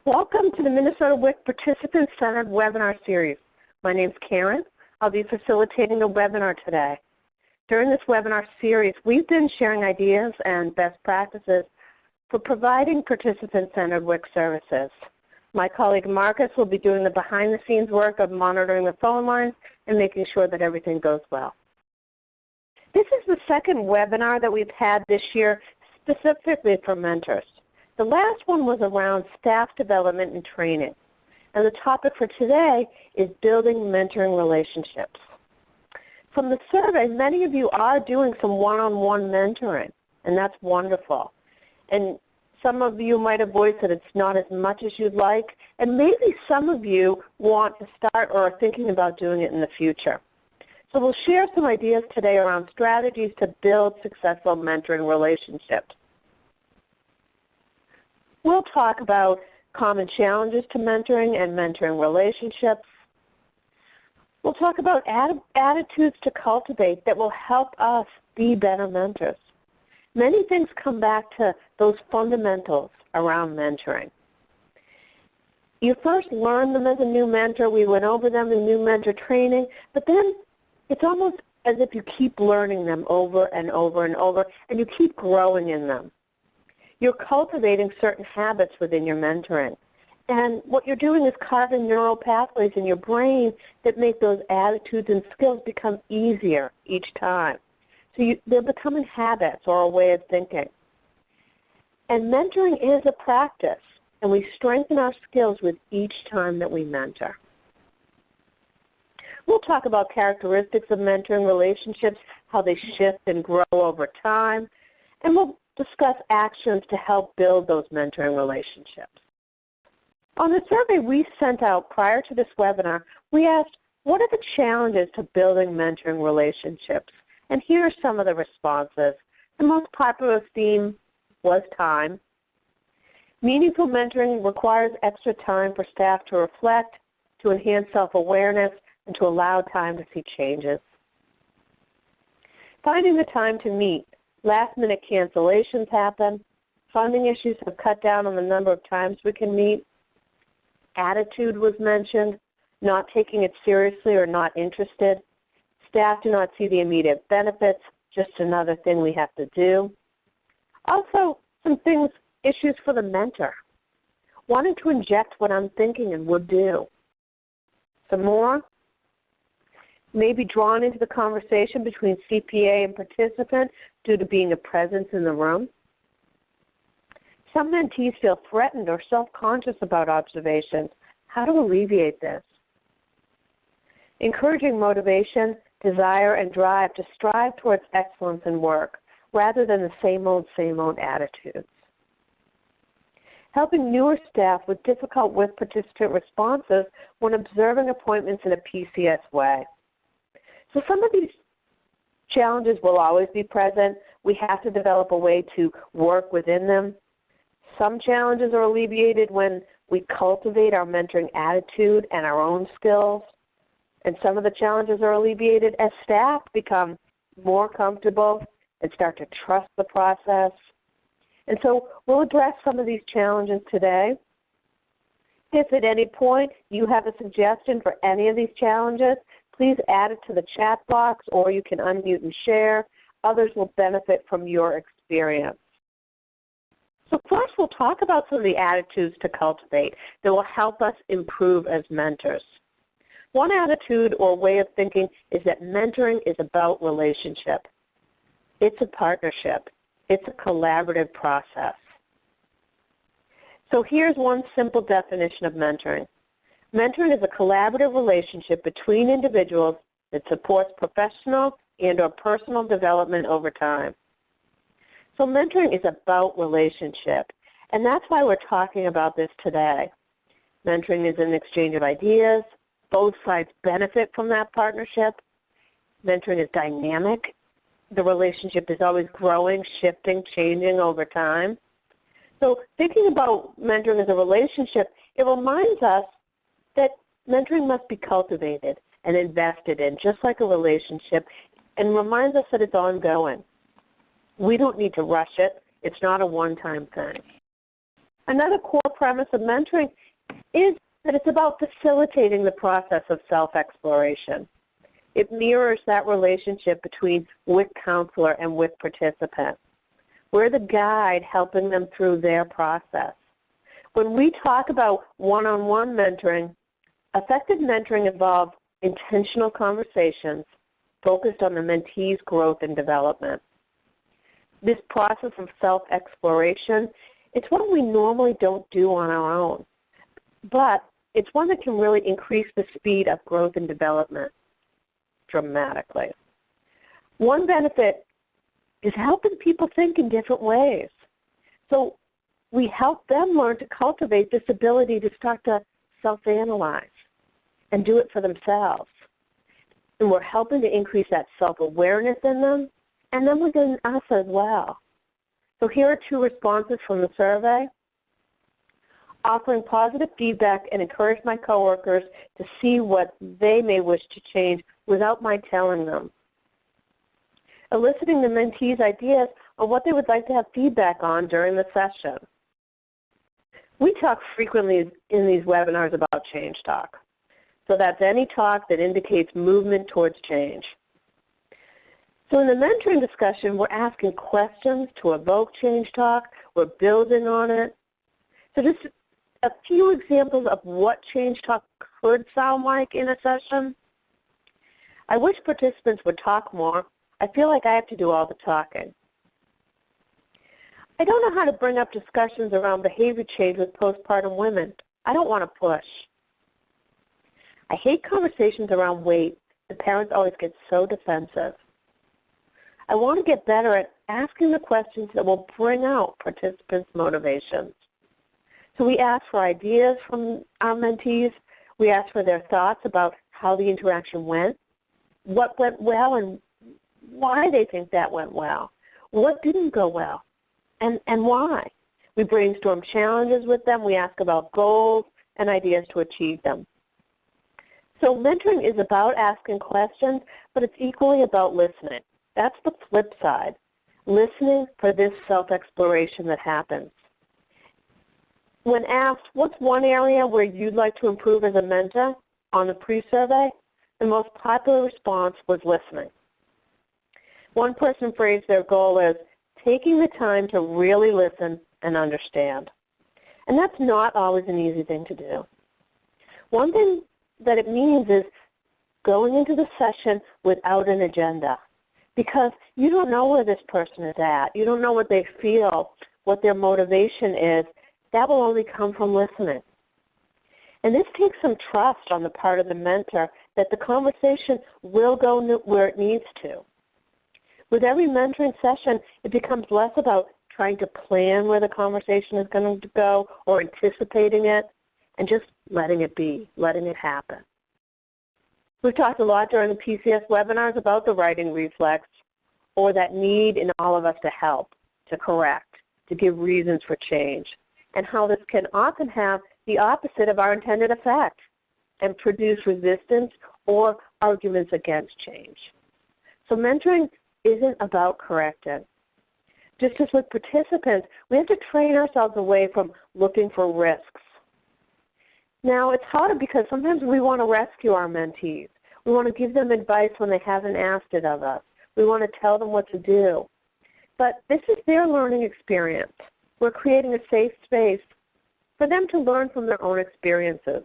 Welcome to the Minnesota WIC Participant-Centered Webinar Series. My name is Karen. I'll be facilitating the webinar today. During this webinar series, we've been sharing ideas and best practices for providing participant-centered WIC services. My colleague Marcus will be doing the behind-the-scenes work of monitoring the phone lines and making sure that everything goes well. This is the second webinar that we've had this year specifically for mentors. The last one was around staff development and training, and the topic for today is building mentoring relationships. From the survey, many of you are doing some one-on-one mentoring, and that's wonderful. And some of you might have voiced that it's not as much as you'd like, and maybe some of you want to start or are thinking about doing it in the future. So we'll share some ideas today around strategies to build successful mentoring relationships. We'll talk about common challenges to mentoring and mentoring relationships. We'll talk about attitudes to cultivate that will help us be better mentors. Many things come back to those fundamentals around mentoring. You first learn them as a new mentor. We went over them in new mentor training, but then it's almost as if you keep learning them over and over and over, and you keep growing in them. You're cultivating certain habits within your mentoring. And what you're doing is carving neural pathways in your brain that make those attitudes and skills become easier each time. So they're becoming habits or a way of thinking. And mentoring is a practice, and we strengthen our skills with each time that we mentor. We'll talk about characteristics of mentoring relationships, how they shift and grow over time, and we'll discuss actions to help build those mentoring relationships. On the survey we sent out prior to this webinar, we asked, what are the challenges to building mentoring relationships? And here are some of the responses. The most popular theme was time. Meaningful mentoring requires extra time for staff to reflect, to enhance self-awareness, and to allow time to see changes. Finding the time to meet. Last-minute cancellations happen. Funding issues have cut down on the number of times we can meet. Attitude was mentioned, not taking it seriously or not interested. Staff do not see the immediate benefits, just another thing we have to do. Also, some issues for the mentor. Wanting to inject what I'm thinking and would do. Some more. Maybe drawn into the conversation between CPA and participant due to being a presence in the room. Some mentees feel threatened or self-conscious about observations. How to alleviate this? Encouraging motivation, desire, and drive to strive towards excellence in work rather than the same old attitudes. Helping newer staff with difficult with participant responses when observing appointments in a PCS way. So some of these challenges will always be present. We have to develop a way to work within them. Some challenges are alleviated when we cultivate our mentoring attitude and our own skills. And some of the challenges are alleviated as staff become more comfortable and start to trust the process. And so we'll address some of these challenges today. If at any point you have a suggestion for any of these challenges, please add it to the chat box, or you can unmute and share. Others will benefit from your experience. So first we'll talk about some of the attitudes to cultivate that will help us improve as mentors. One attitude or way of thinking is that mentoring is about relationship. It's a partnership. It's a collaborative process. So here's one simple definition of mentoring. Mentoring is a collaborative relationship between individuals that supports professional and or personal development over time. So mentoring is about relationship, and that's why we're talking about this today. Mentoring is an exchange of ideas. Both sides benefit from that partnership. Mentoring is dynamic. The relationship is always growing, shifting, changing over time. So thinking about mentoring as a relationship, it reminds us that mentoring must be cultivated and invested in, just like a relationship, and reminds us that it's ongoing. We don't need to rush it. It's not a one-time thing. Another core premise of mentoring is that it's about facilitating the process of self-exploration. It mirrors that relationship between WIC counselor and WIC participant. We're the guide helping them through their process. When we talk about one-on-one mentoring, effective mentoring involves intentional conversations focused on the mentee's growth and development. This process of self-exploration, it's one we normally don't do on our own, but it's one that can really increase the speed of growth and development dramatically. One benefit is helping people think in different ways. So we help them learn to cultivate this ability to start to self-analyze and do it for themselves. And we're helping to increase that self-awareness in them, and then within us as well. So here are 2 responses from the survey. Offering positive feedback and encourage my coworkers to see what they may wish to change without my telling them. Eliciting the mentees' ideas on what they would like to have feedback on during the session. We talk frequently in these webinars about change talk. So that's any talk that indicates movement towards change. So in the mentoring discussion, we're asking questions to evoke change talk. We're building on it. So just a few examples of what change talk could sound like in a session. I wish participants would talk more. I feel like I have to do all the talking. I don't know how to bring up discussions around behavior change with postpartum women. I don't want to push. I hate conversations around weight. The parents always get so defensive. I want to get better at asking the questions that will bring out participants' motivations. So we ask for ideas from our mentees. We ask for their thoughts about how the interaction went, what went well, and why they think that went well, what didn't go well, and why. We brainstorm challenges with them. We ask about goals and ideas to achieve them. So mentoring is about asking questions, but it's equally about listening. That's the flip side, listening for this self-exploration that happens. When asked, what's one area where you'd like to improve as a mentor on the pre-survey, the most popular response was listening. One person phrased their goal as taking the time to really listen and understand. And that's not always an easy thing to do. One thing that it means is going into the session without an agenda, because you don't know where this person is at. You don't know what they feel, what their motivation is. That will only come from listening. And this takes some trust on the part of the mentor that the conversation will go where it needs to. With every mentoring session, it becomes less about trying to plan where the conversation is going to go or anticipating it, and just letting it be, letting it happen. We've talked a lot during the PCS webinars about the writing reflex, or that need in all of us to help, to correct, to give reasons for change, and how this can often have the opposite of our intended effect and produce resistance or arguments against change. So mentoring isn't about correcting. Just as with participants, we have to train ourselves away from looking for risks. Now, it's hard because sometimes we want to rescue our mentees. We want to give them advice when they haven't asked it of us. We want to tell them what to do. But this is their learning experience. We're creating a safe space for them to learn from their own experiences.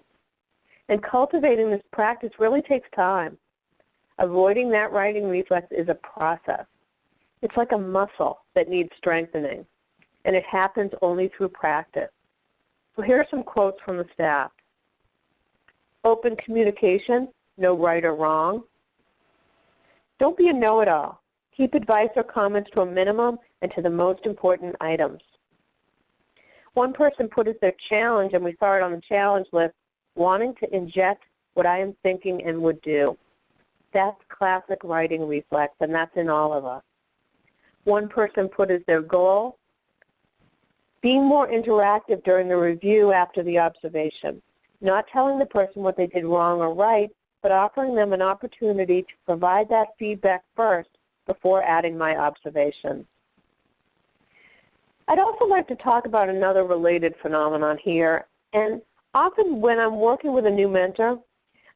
And cultivating this practice really takes time. Avoiding that writing reflex is a process. It's like a muscle that needs strengthening, and it happens only through practice. So here are some quotes from the staff. Open communication, no right or wrong. Don't be a know-it-all. Keep advice or comments to a minimum and to the most important items. One person put as their challenge, and we saw it on the challenge list, wanting to inject what I am thinking and would do. That's classic writing reflex, and that's in all of us. One person put as their goal, being more interactive during the review after the observation. Not telling the person what they did wrong or right, but offering them an opportunity to provide that feedback first before adding my observations. I'd also like to talk about another related phenomenon here. And often when I'm working with a new mentor,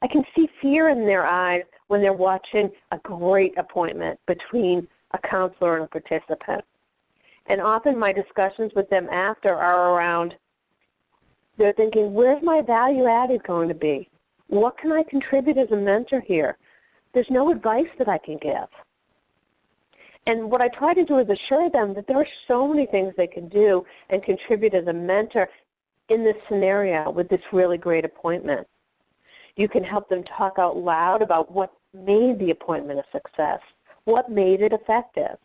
I can see fear in their eyes when they're watching a great appointment between a counselor and a participant. And often my discussions with them after are around, they're thinking, where's my value added going to be? What can I contribute as a mentor here? There's no advice that I can give. And what I try to do is assure them that there are so many things they can do and contribute as a mentor in this scenario with this really great appointment. You can help them talk out loud about what made the appointment a success, what made it effective.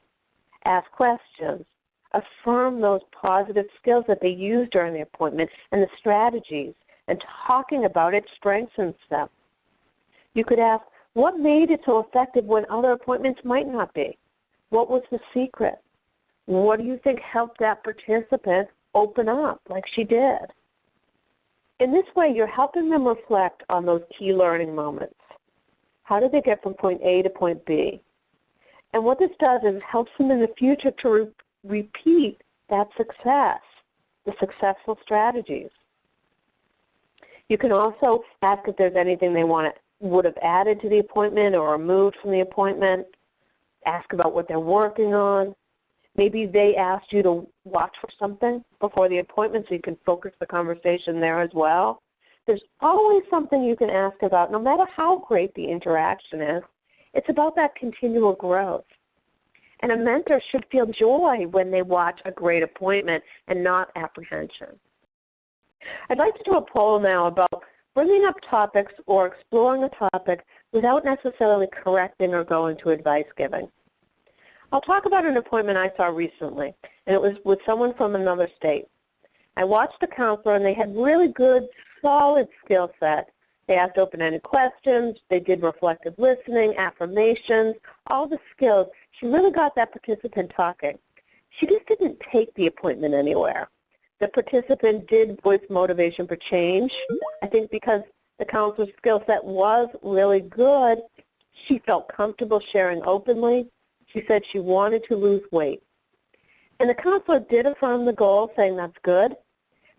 Ask questions. Affirm those positive skills that they used during the appointment and the strategies, and talking about it strengthens them. You could ask, what made it so effective when other appointments might not be? What was the secret? What do you think helped that participant open up like she did? In this way, you're helping them reflect on those key learning moments. How did they get from point A to point B? And what this does is it helps them in the future to repeat that success, the successful strategies. You can also ask if there's anything they would have added to the appointment or removed from the appointment. Ask about what they're working on. Maybe they asked you to watch for something before the appointment so you can focus the conversation there as well. There's always something you can ask about, no matter how great the interaction is. It's about that continual growth. And a mentor should feel joy when they watch a great appointment and not apprehension. I'd like to do a poll now about bringing up topics or exploring a topic without necessarily correcting or going to advice giving. I'll talk about an appointment I saw recently, and it was with someone from another state. I watched the counselor, and they had really good, solid skill set. They asked open-ended questions. They did reflective listening, affirmations, all the skills. She really got that participant talking. She just didn't take the appointment anywhere. The participant did voice motivation for change. I think because the counselor's skill set was really good, she felt comfortable sharing openly. She said she wanted to lose weight. And the counselor did affirm the goal, saying that's good,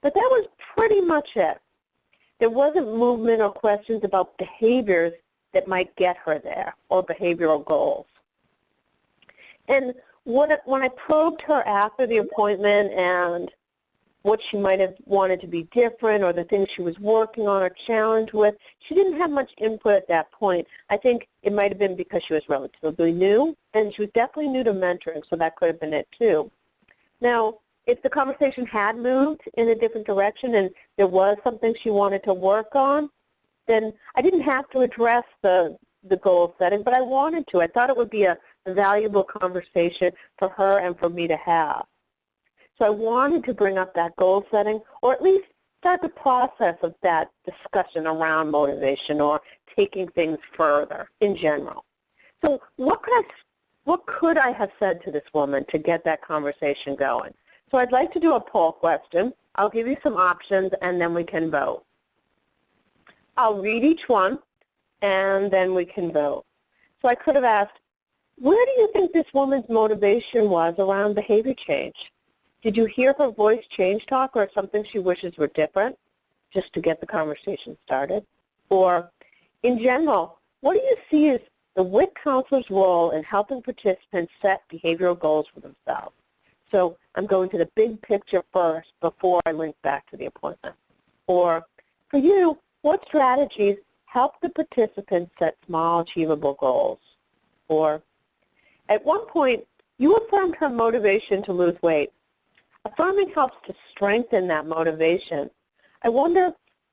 but that was pretty much it. There wasn't movement or questions about behaviors that might get her there or behavioral goals. And when I probed her after the appointment and what she might have wanted to be different or the things she was working on or challenged with, she didn't have much input at that point. I think it might have been because she was relatively new, and she was definitely new to mentoring, so that could have been it too. Now, if the conversation had moved in a different direction and there was something she wanted to work on, then I didn't have to address the goal setting, but I wanted to. I thought it would be a valuable conversation for her and for me to have. So I wanted to bring up that goal setting, or at least start the process of that discussion around motivation or taking things further in general. So what could I have said to this woman to get that conversation going? So I'd like to do a poll question. I'll give you some options, and then we can vote. I'll read each one, and then we can vote. So I could have asked, where do you think this woman's motivation was around behavior change? Did you hear her voice change talk, or something she wishes were different, just to get the conversation started? Or, in general, what do you see as the WIC counselor's role in helping participants set behavioral goals for themselves? So I'm going to the big picture first before I link back to the appointment. Or, for you, what strategies help the participants set small, achievable goals? Or, at one point, you affirmed her motivation to lose weight. Affirming helps to strengthen that motivation. I wonder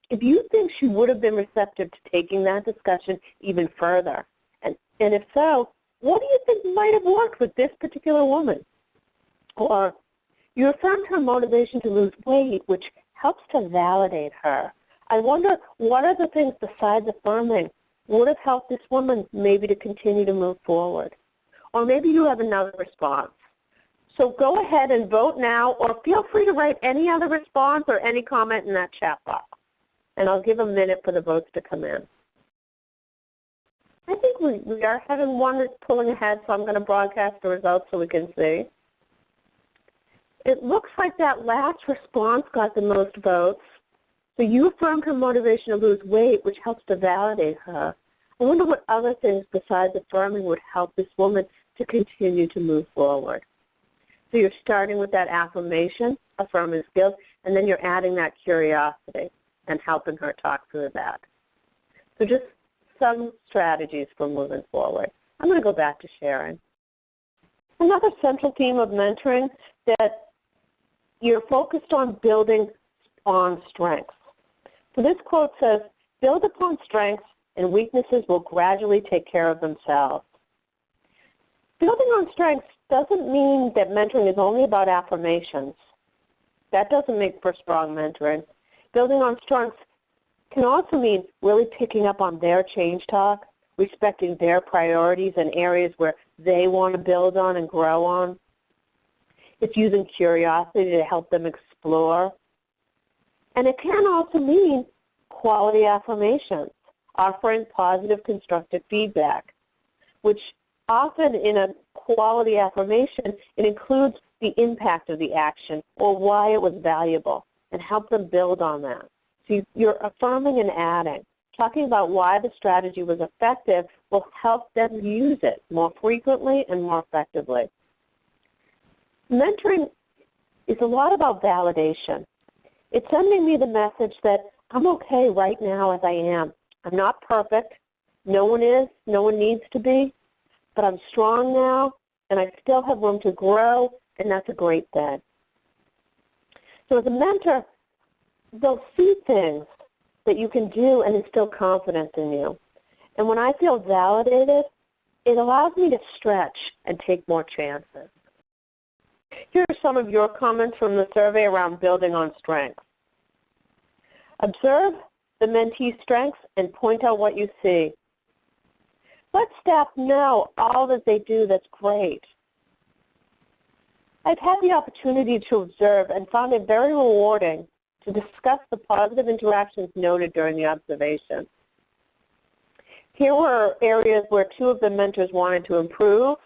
if you think she would have been receptive to taking that discussion even further. And if so, what do you think might have worked with this particular woman? Or you affirmed her motivation to lose weight, which helps to validate her. I wonder what are the things besides affirming would have helped this woman maybe to continue to move forward. Or maybe you have another response. So go ahead and vote now, or feel free to write any other response or any comment in that chat box. And I'll give a minute for the votes to come in. I think we are having one that's pulling ahead, so I'm going to broadcast the results so we can see. It looks like that last response got the most votes. So you affirmed her motivation to lose weight, which helps to validate her. I wonder what other things besides affirming would help this woman to continue to move forward. So you're starting with that affirmation, affirming skills, and then you're adding that curiosity and helping her talk through that. So just some strategies for moving forward. I'm going to go back to Sharon. Another central theme of mentoring that you're focused on building on strengths. So this quote says, build upon strengths and weaknesses will gradually take care of themselves. Building on strengths doesn't mean that mentoring is only about affirmations. That doesn't make for strong mentoring. Building on strengths can also mean really picking up on their change talk, respecting their priorities and areas where they want to build on and grow on. It's using curiosity to help them explore. And it can also mean quality affirmations, offering positive, constructive feedback, which often in a quality affirmation, it includes the impact of the action or why it was valuable and help them build on that. So you're affirming and adding. Talking about why the strategy was effective will help them use it more frequently and more effectively. Mentoring is a lot about validation. It's sending me the message that I'm okay right now as I am. I'm not perfect. No one is. No one needs to be. But I'm strong now, and I still have room to grow, and that's a great thing. So as a mentor, they'll see things that you can do and instill confidence in you. And when I feel validated, it allows me to stretch and take more chances. Here are some of your comments from the survey around building on strengths. Observe the mentee's strengths and point out what you see. Let staff know all that they do that's great. I've had the opportunity to observe and found it very rewarding to discuss the positive interactions noted during the observation. Here were areas where two of the mentors wanted to improve.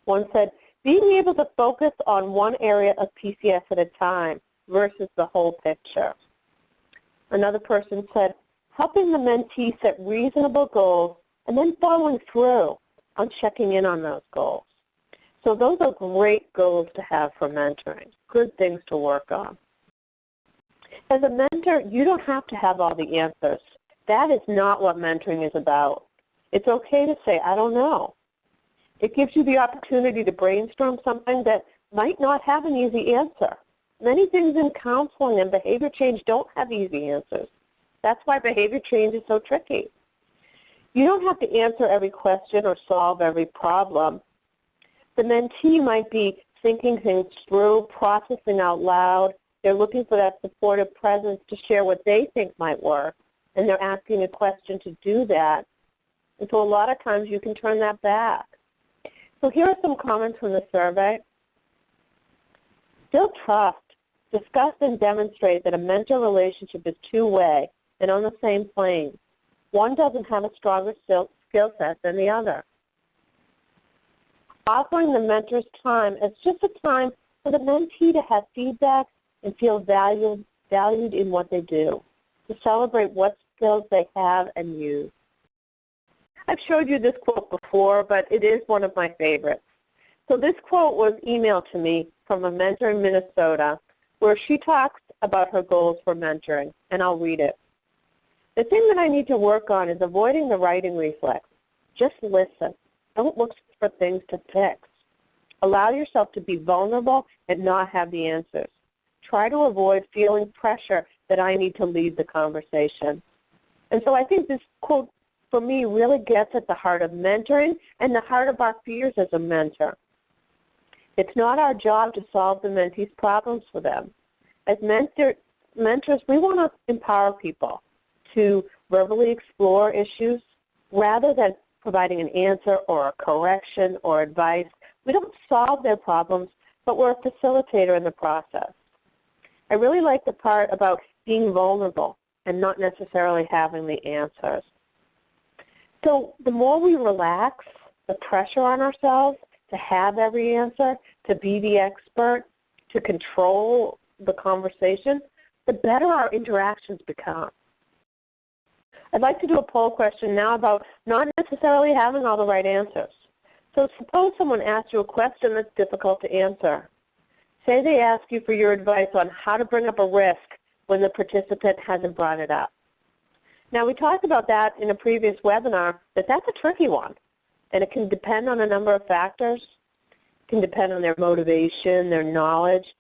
One said, being able to focus on one area of PCS at a time versus the whole picture. Another person said, helping the mentee set reasonable goals and then following through on checking in on those goals. So those are great goals to have for mentoring, good things to work on. As a mentor, you don't have to have all the answers. That is not what mentoring is about. It's okay to say, I don't know. It gives you the opportunity to brainstorm something that might not have an easy answer. Many things in counseling and behavior change don't have easy answers. That's why behavior change is so tricky. You don't have to answer every question or solve every problem. The mentee might be thinking things through, processing out loud. They're looking for that supportive presence to share what they think might work, and they're asking a question to do that. And so a lot of times you can turn that back. So here are some comments from the survey. Build trust. Discuss and demonstrate that a mentor relationship is two-way and on the same plane. One doesn't have a stronger skill set than the other. Offering the mentor's time as just a time for the mentee to have feedback and feel valued in what they do, to celebrate what skills they have and use. I've showed you this quote before, but it is one of my favorites. So this quote was emailed to me from a mentor in Minnesota where she talks about her goals for mentoring, and I'll read it. The thing that I need to work on is avoiding the writing reflex. Just listen. Don't look for things to fix. Allow yourself to be vulnerable and not have the answers. Try to avoid feeling pressure that I need to lead the conversation. And so I think this quote, for me, really gets at the heart of mentoring and the heart of our fears as a mentor. It's not our job to solve the mentee's problems for them. As mentors, we want to empower people to verbally explore issues rather than providing an answer or a correction or advice. We don't solve their problems, but we're a facilitator in the process. I really like the part about being vulnerable and not necessarily having the answers. So the more we relax the pressure on ourselves to have every answer, to be the expert, to control the conversation, the better our interactions become. I'd like to do a poll question now about not necessarily having all the right answers. So suppose someone asks you a question that's difficult to answer. Say they ask you for your advice on how to bring up a risk when the participant hasn't brought it up. Now, we talked about that in a previous webinar, that that's a tricky one, and it can depend on a number of factors. It can depend on their motivation, their knowledge.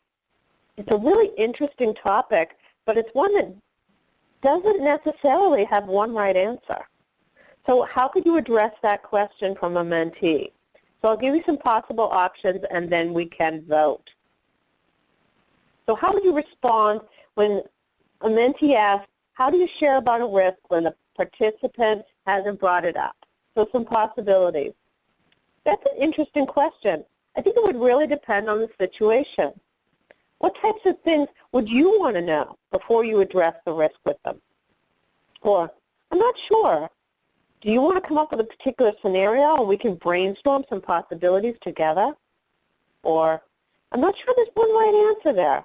It's a really interesting topic, but it's one that doesn't necessarily have one right answer. So how could you address that question from a mentee? So I'll give you some possible options, and then we can vote. So how would you respond when a mentee asks, how do you share about a risk when the participant hasn't brought it up? So some possibilities. That's an interesting question. I think it would really depend on the situation. What types of things would you want to know before you address the risk with them? Or, I'm not sure. Do you want to come up with a particular scenario and we can brainstorm some possibilities together? Or, I'm not sure there's one right answer there.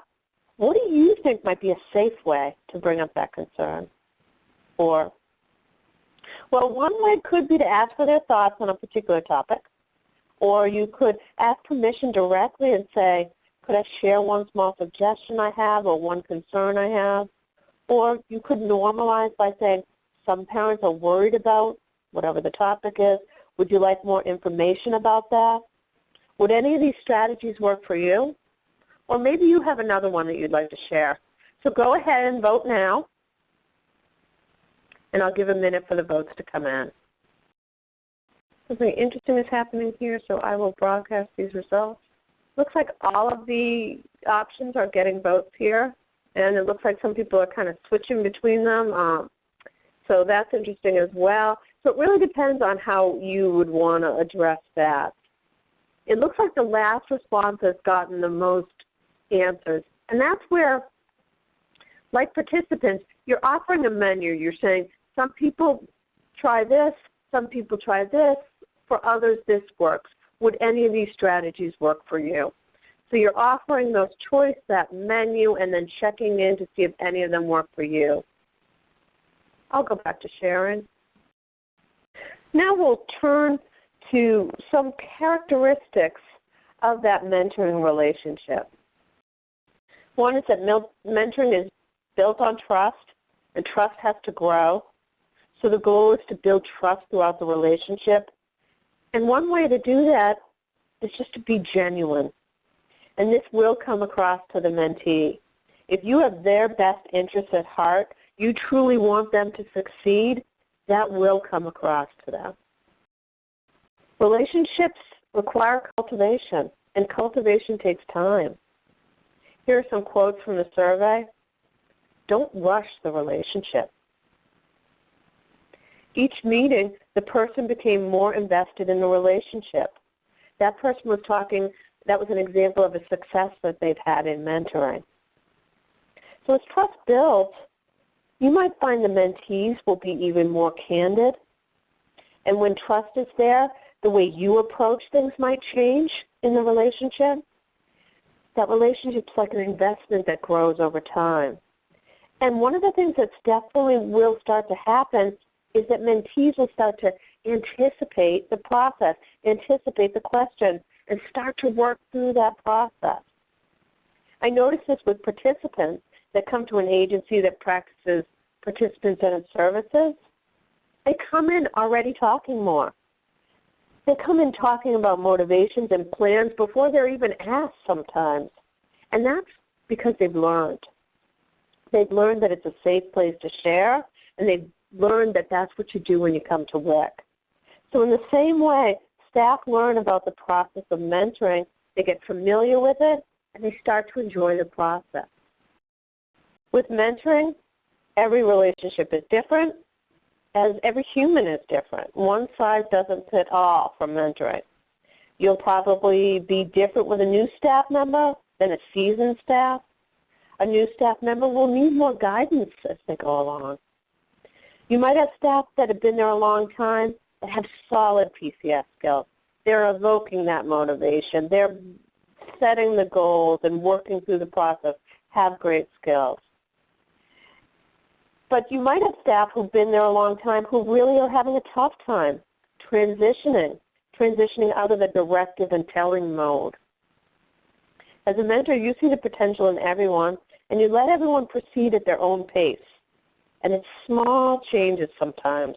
What do you think might be a safe way to bring up that concern? Or, well, one way could be to ask for their thoughts on a particular topic. Or you could ask permission directly and say, could I share one small suggestion I have or one concern I have? Or you could normalize by saying, some parents are worried about whatever the topic is. Would you like more information about that? Would any of these strategies work for you? Or maybe you have another one that you'd like to share. So go ahead and vote now, and I'll give a minute for the votes to come in. Something interesting is happening here, so I will broadcast these results. Looks like all of the options are getting votes here, and it looks like some people are kind of switching between them. So that's interesting as well. So it really depends on how you would want to address that. It looks like the last response has gotten the most answers, and that's where, like participants, you're offering a menu. You're saying, some people try this, some people try this, for others this works. Would any of these strategies work for you? So you're offering those choice, that menu, and then checking in to see if any of them work for you. I'll go back to Sharon. Now we'll turn to some characteristics of that mentoring relationship. One is that mentoring is built on trust, and trust has to grow. So the goal is to build trust throughout the relationship. And one way to do that is just to be genuine. And this will come across to the mentee. If you have their best interests at heart, you truly want them to succeed, that will come across to them. Relationships require cultivation, and cultivation takes time. Here are some quotes from the survey. Don't rush the relationship. Each meeting, the person became more invested in the relationship. That person was talking, that was an example of a success that they've had in mentoring. So as trust builds, you might find the mentees will be even more candid. And when trust is there, the way you approach things might change in the relationship. That relationship's like an investment that grows over time. And one of the things that's definitely will start to happen is that mentees will start to anticipate the process, anticipate the question, and start to work through that process. I notice this with participants that come to an agency that practices participant-centered services. They come in already talking more. They come in talking about motivations and plans before they're even asked sometimes. And that's because they've learned. They've learned that it's a safe place to share, and they've learned that that's what you do when you come to WIC. So in the same way, staff learn about the process of mentoring, they get familiar with it, and they start to enjoy the process. With mentoring, every relationship is different, as every human is different. One size doesn't fit all for mentoring. You'll probably be different with a new staff member than a seasoned staff. A new staff member will need more guidance as they go along. You might have staff that have been there a long time that have solid PCS skills. They're evoking that motivation. They're setting the goals and working through the process have great skills. But you might have staff who've been there a long time who really are having a tough time transitioning out of the directive and telling mode. As a mentor, you see the potential in everyone, and you let everyone proceed at their own pace. And it's small changes sometimes.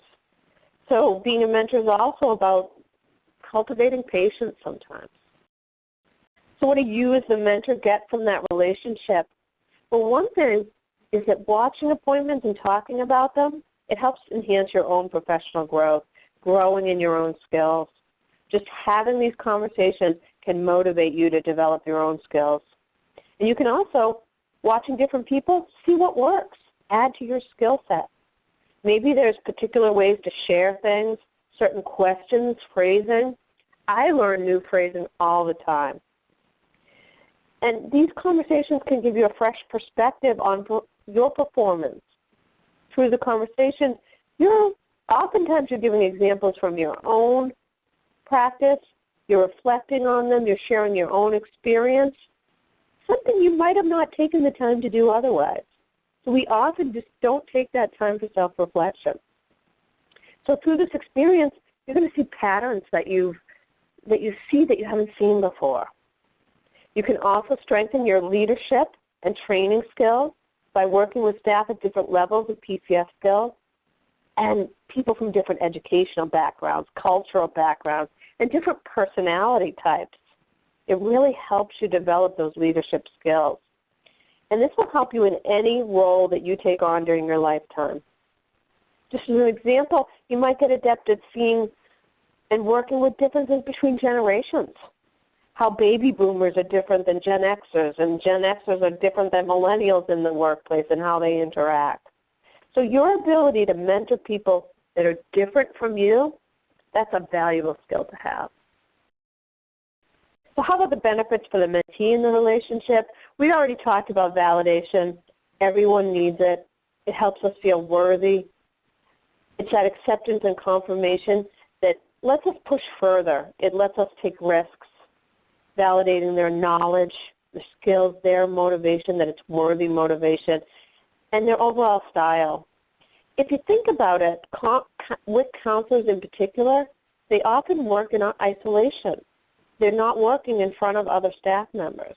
So being a mentor is also about cultivating patience sometimes. So what do you as the mentor get from that relationship? Well, one thing is that watching appointments and talking about them, it helps enhance your own professional growth, growing in your own skills. Just having these conversations can motivate you to develop your own skills. And you can also, watching different people, see what works, add to your skill set. Maybe there's particular ways to share things, certain questions, phrasing. I learn new phrasing all the time. And these conversations can give you a fresh perspective on your performance. Through the conversation, oftentimes you're giving examples from your own practice, you're reflecting on them, you're sharing your own experience, something you might have not taken the time to do otherwise. So we often just don't take that time for self-reflection. So through this experience, you're going to see patterns that you see that you haven't seen before. You can also strengthen your leadership and training skills by working with staff at different levels of PCS skills and people from different educational backgrounds, cultural backgrounds, and different personality types. It really helps you develop those leadership skills. And this will help you in any role that you take on during your lifetime. Just as an example, you might get adept at seeing and working with differences between generations. How baby boomers are different than Gen Xers, and Gen Xers are different than millennials in the workplace and how they interact. So your ability to mentor people that are different from you, that's a valuable skill to have. So how about the benefits for the mentee in the relationship? We already talked about validation. Everyone needs it. It helps us feel worthy. It's that acceptance and confirmation that lets us push further. It lets us take risks, validating their knowledge, their skills, their motivation, that it's worthy motivation, and their overall style. If you think about it, WIC counselors in particular, they often work in isolation. They're not working in front of other staff members.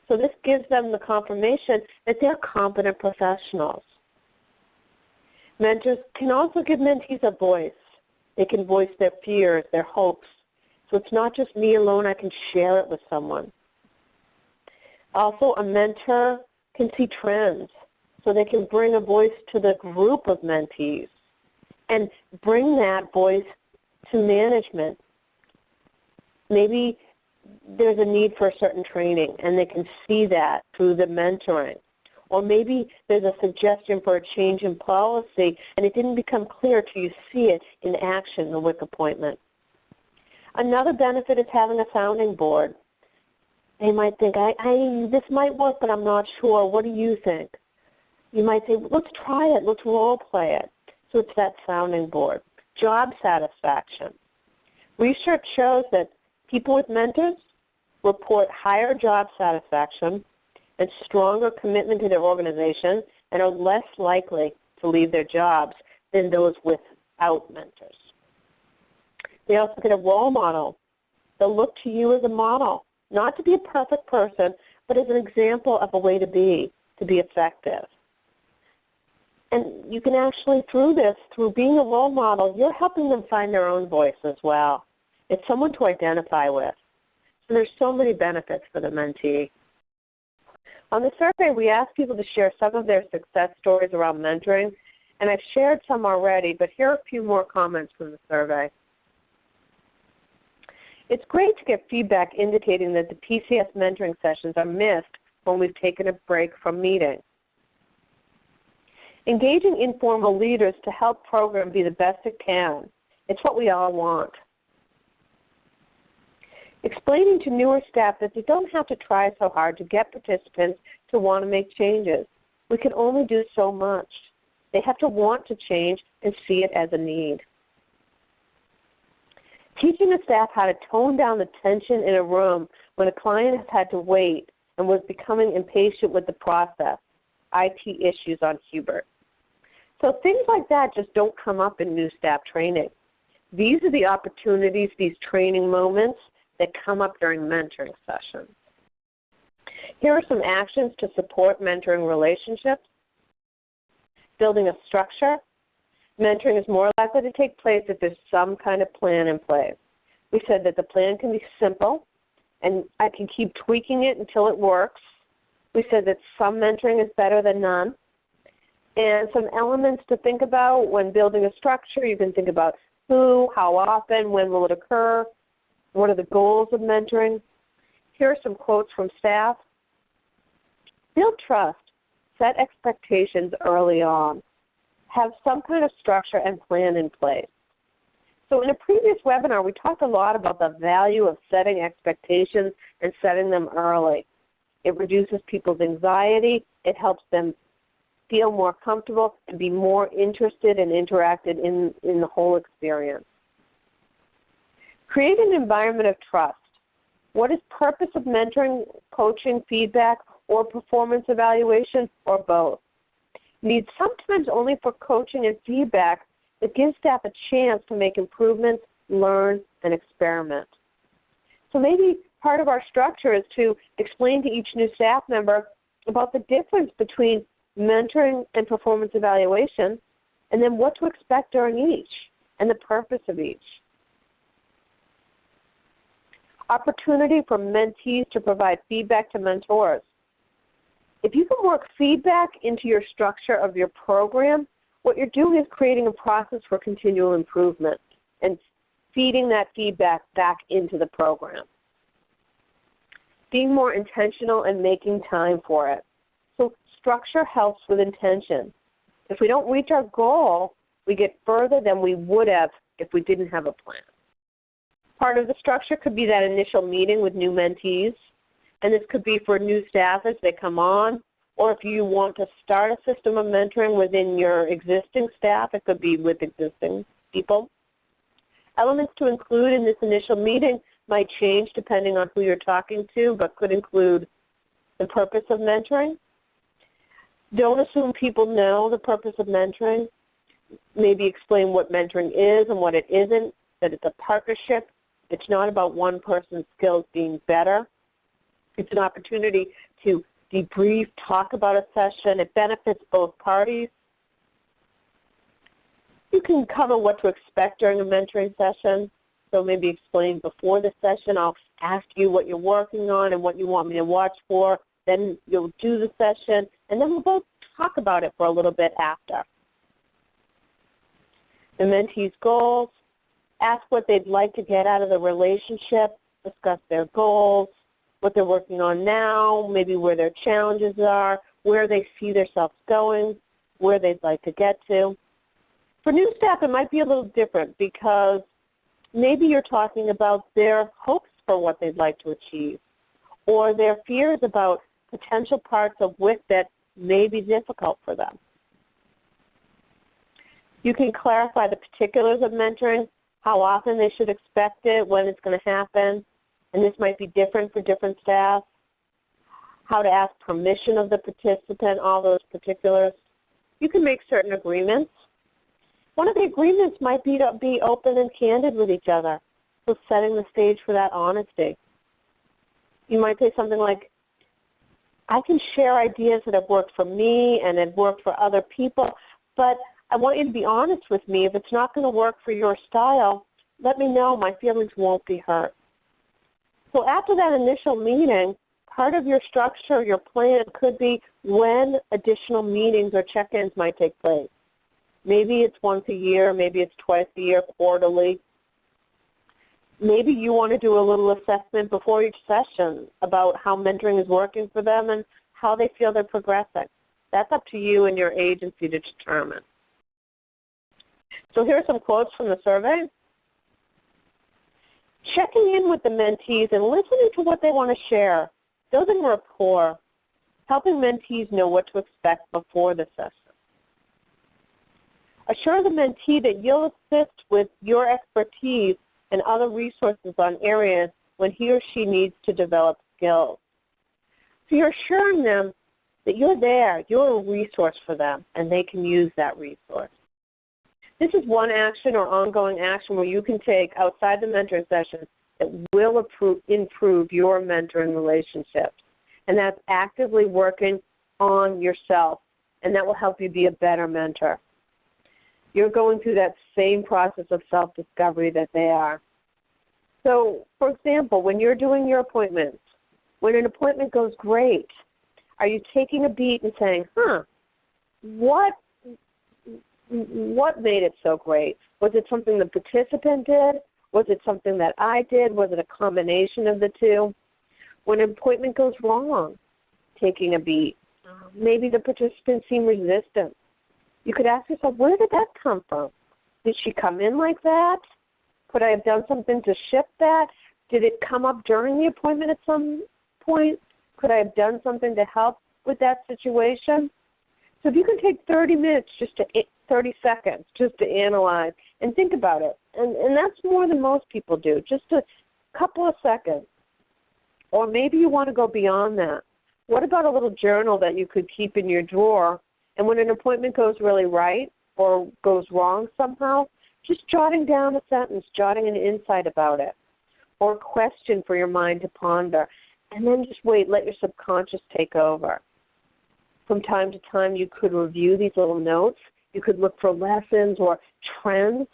So this gives them the confirmation that they're competent professionals. Mentors can also give mentees a voice. They can voice their fears, their hopes. So it's not just me alone, I can share it with someone. Also, a mentor can see trends, so they can bring a voice to the group of mentees and bring that voice to management. Maybe there's a need for a certain training, and they can see that through the mentoring. Or maybe there's a suggestion for a change in policy, and it didn't become clear till you see it in action in the WIC appointment. Another benefit is having a sounding board. They might think, this might work, but I'm not sure. What do you think? You might say, let's try it. Let's role play it. So it's that sounding board. Job satisfaction. Research shows that people with mentors report higher job satisfaction and stronger commitment to their organization and are less likely to leave their jobs than those without mentors. They also get a role model. They'll look to you as a model, not to be a perfect person, but as an example of a way to be effective. And you can actually, through being a role model, you're helping them find their own voice as well. It's someone to identify with. So there's so many benefits for the mentee. On the survey, we asked people to share some of their success stories around mentoring, and I've shared some already, but here are a few more comments from the survey. It's great to get feedback indicating that the PCS mentoring sessions are missed when we've taken a break from meeting. Engaging informal leaders to help program be the best it can. It's what we all want. Explaining to newer staff that they don't have to try so hard to get participants to want to make changes. We can only do so much. They have to want to change and see it as a need. Teaching the staff how to tone down the tension in a room when a client has had to wait and was becoming impatient with the process. IT issues on Hubert. So things like that just don't come up in new staff training. These are the opportunities, these training moments that come up during mentoring sessions. Here are some actions to support mentoring relationships. Building a structure. Mentoring is more likely to take place if there's some kind of plan in place. We said that the plan can be simple, and I can keep tweaking it until it works. We said that some mentoring is better than none. And some elements to think about when building a structure. You can think about who, how often, when will it occur, what are the goals of mentoring. Here are some quotes from staff. Build trust. Set expectations early on. Have some kind of structure and plan in place. So in a previous webinar, we talked a lot about the value of setting expectations and setting them early. It reduces people's anxiety. It helps them feel more comfortable and be more interested and interacted in the whole experience. Create an environment of trust. What is purpose of mentoring, coaching, feedback, or performance evaluation, or both? Needs sometimes only for coaching and feedback. It gives staff a chance to make improvements, learn, and experiment. So maybe part of our structure is to explain to each new staff member about the difference between mentoring and performance evaluation, and then what to expect during each, and the purpose of each. Opportunity for mentees to provide feedback to mentors. If you can work feedback into your structure of your program, what you're doing is creating a process for continual improvement and feeding that feedback back into the program. Being more intentional and making time for it. So structure helps with intention. If we don't reach our goal, we get further than we would have if we didn't have a plan. Part of the structure could be that initial meeting with new mentees, and this could be for new staff as they come on, or if you want to start a system of mentoring within your existing staff, it could be with existing people. Elements to include in this initial meeting might change depending on who you're talking to, but could include the purpose of mentoring. Don't assume people know the purpose of mentoring. Maybe explain what mentoring is and what it isn't, that it's a partnership. It's not about one person's skills being better. It's an opportunity to debrief, talk about a session. It benefits both parties. You can cover what to expect during a mentoring session. So maybe explain before the session. I'll ask you what you're working on and what you want me to watch for. Then you'll do the session, and then we'll both talk about it for a little bit after. The mentee's goals. Ask what they'd like to get out of the relationship. Discuss their goals, what they're working on now, maybe where their challenges are, where they see themselves going, where they'd like to get to. For new staff, it might be a little different because maybe you're talking about their hopes for what they'd like to achieve, or their fears about potential parts of WIC that may be difficult for them. You can clarify the particulars of mentoring, how often they should expect it, when it's going to happen, and this might be different for different staff. How to ask permission of the participant, all those particulars. You can make certain agreements. One of the agreements might be to be open and candid with each other, so setting the stage for that honesty. You might say something like, I can share ideas that have worked for me and have worked for other people, but I want you to be honest with me. If it's not going to work for your style, let me know. My feelings won't be hurt. So after that initial meeting, part of your structure, your plan could be when additional meetings or check-ins might take place. Maybe it's once a year, maybe it's twice a year, quarterly. Maybe you want to do a little assessment before each session about how mentoring is working for them and how they feel they're progressing. That's up to you and your agency to determine. So here are some quotes from the survey. Checking in with the mentees and listening to what they want to share, building rapport, helping mentees know what to expect before the session. Assure the mentee that you'll assist with your expertise and other resources on areas when he or she needs to develop skills. So you're assuring them that you're there, you're a resource for them, and they can use that resource. This is one action or ongoing action where you can take outside the mentoring session that will improve your mentoring relationships. And that's actively working on yourself, and that will help you be a better mentor. You're going through that same process of self-discovery that they are. So, for example, when you're doing your appointments, when an appointment goes great, are you taking a beat and saying, what made it so great? Was it something the participant did? Was it something that I did? Was it a combination of the two? When an appointment goes wrong, taking a beat, maybe the participant seemed resistant. You could ask yourself, where did that come from? Did she come in like that? Could I have done something to shift that? Did it come up during the appointment at some point? Could I have done something to help with that situation? So if you can take 30 minutes, 30 seconds, just to analyze and think about it, and that's more than most people do, just a couple of seconds. Or maybe you want to go beyond that. What about a little journal that you could keep in your drawer, and when an appointment goes really right or goes wrong somehow, just jotting down a sentence, jotting an insight about it, or a question for your mind to ponder, and then just wait, let your subconscious take over. From time to time, you could review these little notes. You could look for lessons or trends.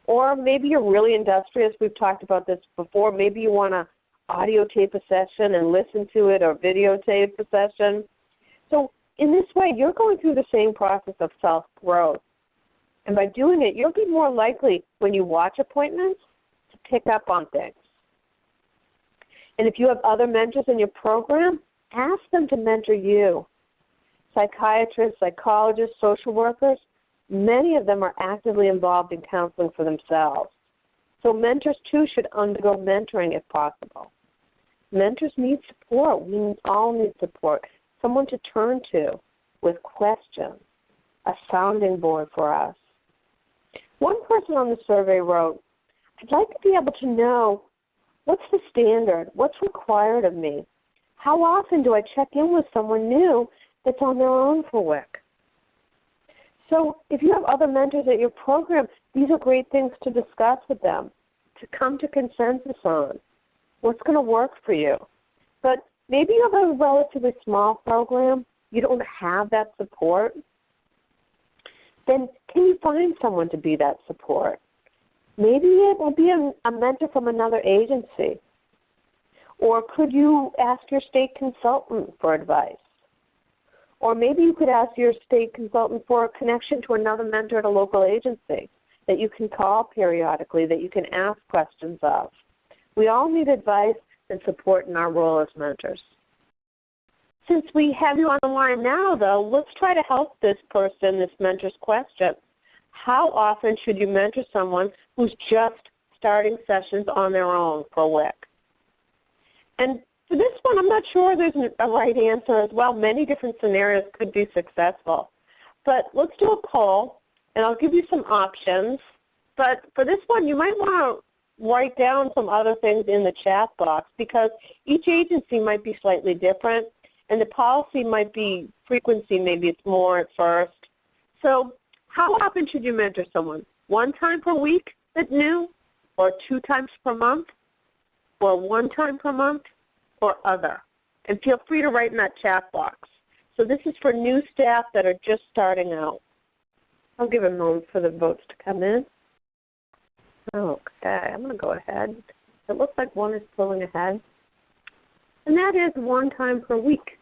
Or maybe you're really industrious. We've talked about this before. Maybe you want to audio tape a session and listen to it, or videotape a session. So in this way, you're going through the same process of self-growth. And by doing it, you'll be more likely, when you watch appointments, to pick up on things. And if you have other mentors in your program, ask them to mentor you. Psychiatrists, psychologists, social workers, many of them are actively involved in counseling for themselves. So mentors, too, should undergo mentoring if possible. Mentors need support. We all need support. Someone to turn to with questions, a sounding board for us. One person on the survey wrote, I'd like to be able to know what's the standard, what's required of me. How often do I check in with someone new that's on their own for WIC? So if you have other mentors at your program, these are great things to discuss with them, to come to consensus on what's going to work for you. But maybe you have a relatively small program, you don't have that support, then can you find someone to be that support? Maybe it will be a mentor from another agency. Or could you ask your state consultant for advice? Or maybe you could ask your state consultant for a connection to another mentor at a local agency that you can call periodically, that you can ask questions of. We all need advice and support in our role as mentors. Since we have you on the line now, though, let's try to help this person, this mentor's question. How often should you mentor someone who's just starting sessions on their own for WIC? And for this one, I'm not sure there's a right answer as well. Many different scenarios could be successful. But let's do a poll, and I'll give you some options. But for this one, you might want to write down some other things in the chat box, because each agency might be slightly different, and the policy might be frequency, maybe it's more at first. So how often should you mentor someone? 1 time per week that's new, or 2 times per month, or 1 time per month, or other? And feel free to write in that chat box. So this is for new staff that are just starting out. I'll give a moment for the votes to come in. Okay, I'm going to go ahead. It looks like one is pulling ahead. And that is 1 time per week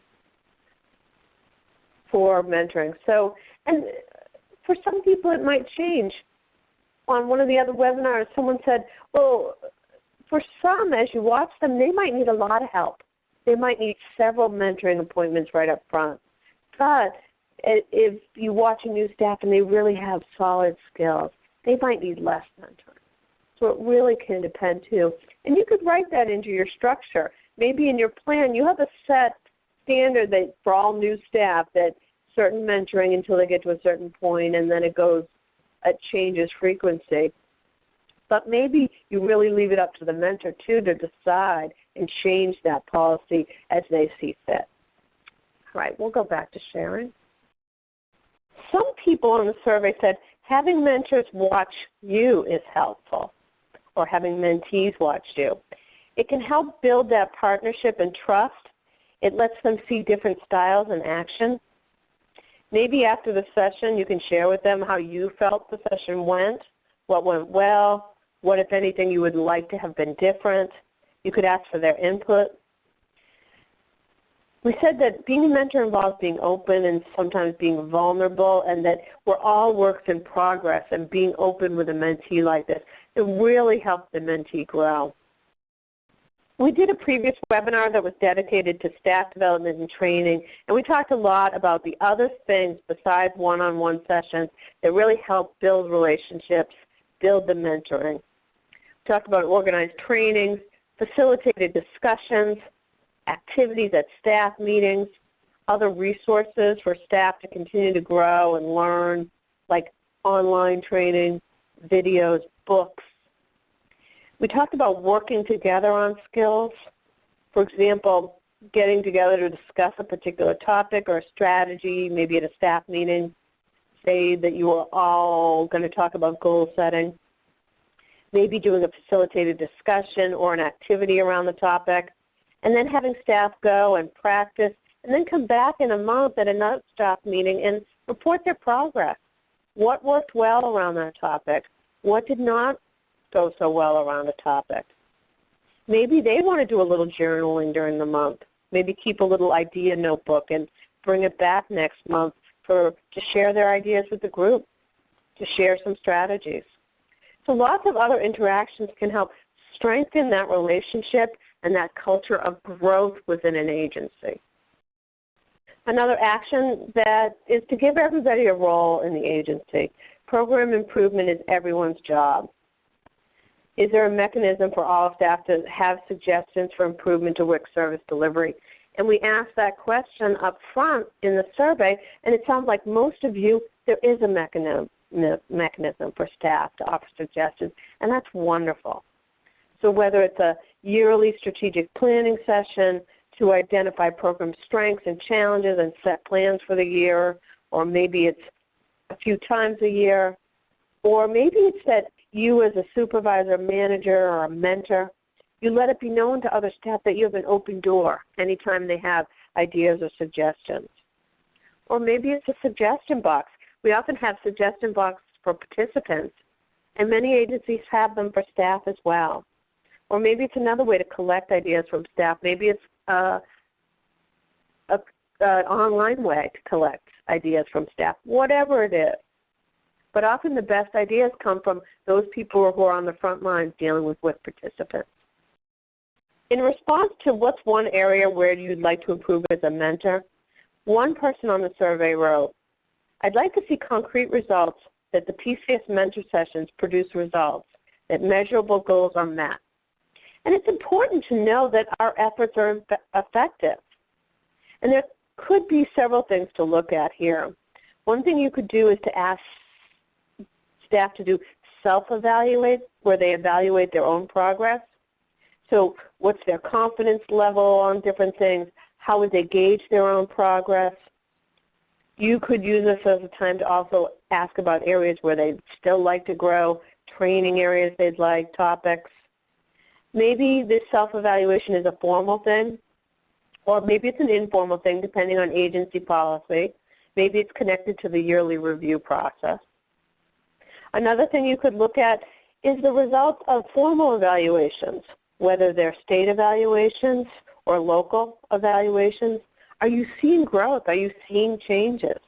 for mentoring. So, and for some people it might change. On one of the other webinars, someone said, well, for some, as you watch them, they might need a lot of help. They might need several mentoring appointments right up front. But if you watch a new staff and they really have solid skills, they might need less mentoring. So it really can depend too. And you could write that into your structure. Maybe in your plan you have a set standard that for all new staff that certain mentoring until they get to a certain point, and then it changes frequency. But maybe you really leave it up to the mentor, too, to decide and change that policy as they see fit. All right, we'll go back to sharing. Some people on the survey said having mentors watch you is helpful, or having mentees watch you. It can help build that partnership and trust. It lets them see different styles in action. Maybe after the session you can share with them how you felt the session went, what went well, what, if anything, you would like to have been different. You could ask for their input. We said that being a mentor involves being open and sometimes being vulnerable, and that we're all works in progress, and being open with a mentee like this, it really helps the mentee grow. We did a previous webinar that was dedicated to staff development and training, and we talked a lot about the other things besides one-on-one sessions that really help build relationships, build the mentoring. We talked about organized trainings, facilitated discussions, activities at staff meetings, other resources for staff to continue to grow and learn, like online training, videos, books. We talked about working together on skills. For example, getting together to discuss a particular topic or a strategy, maybe at a staff meeting. Say that you are all going to talk about goal setting. Maybe doing a facilitated discussion or an activity around the topic, and then having staff go and practice, and then come back in a month at another staff meeting and report their progress. What worked well around that topic? What did not go so well around a topic? Maybe they want to do a little journaling during the month. Maybe keep a little idea notebook and bring it back next month to share their ideas with the group, to share some strategies. So lots of other interactions can help strengthen that relationship and that culture of growth within an agency. Another action that is to give everybody a role in the agency. Program improvement is everyone's job. Is there a mechanism for all staff to have suggestions for improvement to WIC service delivery? And we asked that question up front in the survey, and it sounds like most of you, there is a mechanism for staff to offer suggestions, and that's wonderful. So whether it's a yearly strategic planning session to identify program strengths and challenges and set plans for the year, or maybe it's a few times a year, or maybe it's that you as a supervisor, manager, or a mentor, you let it be known to other staff that you have an open door anytime they have ideas or suggestions. Or maybe it's a suggestion box. We often have suggestion boxes for participants, and many agencies have them for staff as well. Or maybe it's another way to collect ideas from staff. Maybe it's an online way to collect ideas from staff, whatever it is. But often the best ideas come from those people who are on the front lines dealing with participants. In response to what's one area where you'd like to improve as a mentor, one person on the survey wrote, I'd like to see concrete results that the PCS mentor sessions produce results, that measurable goals are met. And it's important to know that our efforts are effective. And there could be several things to look at here. One thing you could do is to ask staff to do self-evaluate, where they evaluate their own progress. So what's their confidence level on different things? How would they gauge their own progress? You could use this as a time to also ask about areas where they'd still like to grow, training areas they'd like, topics. Maybe this self-evaluation is a formal thing, or maybe it's an informal thing depending on agency policy. Maybe it's connected to the yearly review process. Another thing you could look at is the results of formal evaluations, whether they're state evaluations or local evaluations. Are you seeing growth? Are you seeing changes?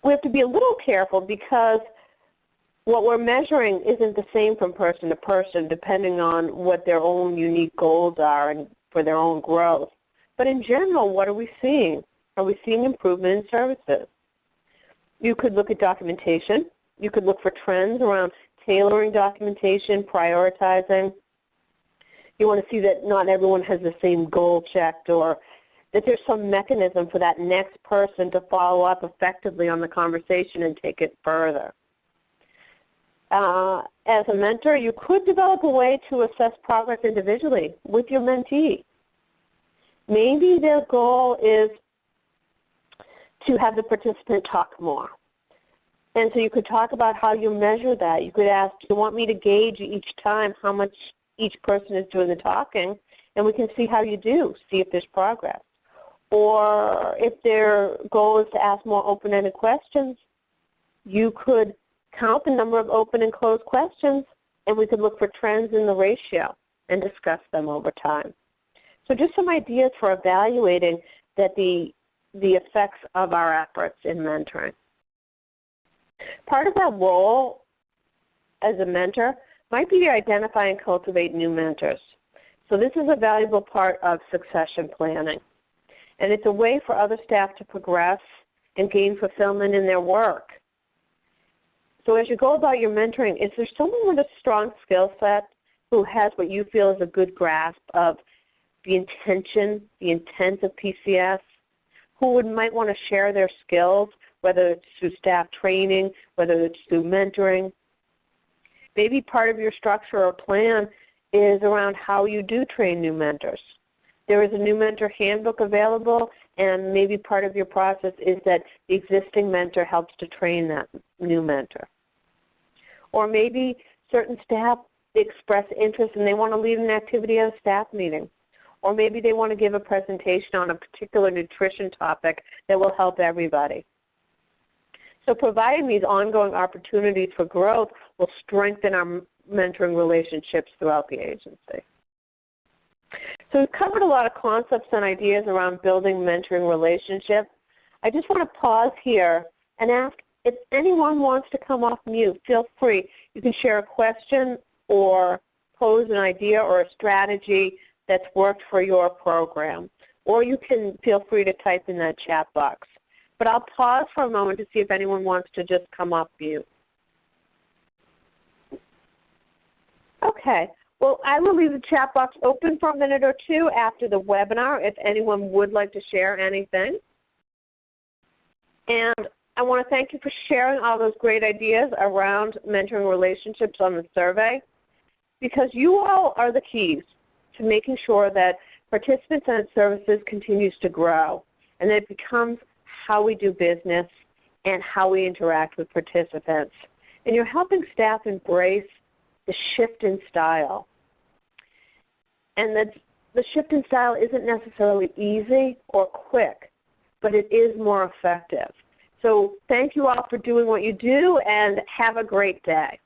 We have to be a little careful because what we're measuring isn't the same from person to person depending on what their own unique goals are and for their own growth. But in general, what are we seeing? Are we seeing improvement in services? You could look at documentation. You could look for trends around tailoring documentation, prioritizing. You want to see that not everyone has the same goal checked, or that there's some mechanism for that next person to follow up effectively on the conversation and take it further. As a mentor, you could develop a way to assess progress individually with your mentee. Maybe their goal is to have the participant talk more. And so you could talk about how you measure that. You could ask, do you want me to gauge each time how much each person is doing the talking? And we can see how you do, see if there's progress. Or if their goal is to ask more open-ended questions, you could count the number of open and closed questions, and we could look for trends in the ratio and discuss them over time. So just some ideas for evaluating that the effects of our efforts in mentoring. Part of that role as a mentor might be to identify and cultivate new mentors. So this is a valuable part of succession planning. And it's a way for other staff to progress and gain fulfillment in their work. So as you go about your mentoring, is there someone with a strong skill set who has what you feel is a good grasp of the intention, the intent of PCS, who might want to share their skills, whether it's through staff training, whether it's through mentoring? Maybe part of your structure or plan is around how you do train new mentors. There is a new mentor handbook available, and maybe part of your process is that the existing mentor helps to train that new mentor. Or maybe certain staff express interest and they want to lead an activity at a staff meeting. Or maybe they want to give a presentation on a particular nutrition topic that will help everybody. So providing these ongoing opportunities for growth will strengthen our mentoring relationships throughout the agency. So we've covered a lot of concepts and ideas around building mentoring relationships. I just want to pause here and ask if anyone wants to come off mute, feel free. You can share a question or pose an idea or a strategy that's worked for your program. Or you can feel free to type in that chat box. But I'll pause for a moment to see if anyone wants to just come off mute. Okay. Well, I will leave the chat box open for a minute or two after the webinar if anyone would like to share anything. And I want to thank you for sharing all those great ideas around mentoring relationships on the survey, because you all are the keys to making sure that participants and services continues to grow and that it becomes how we do business and how we interact with participants. And you're helping staff embrace the shift in style. And that the shift in style isn't necessarily easy or quick, but it is more effective. So thank you all for doing what you do, and have a great day.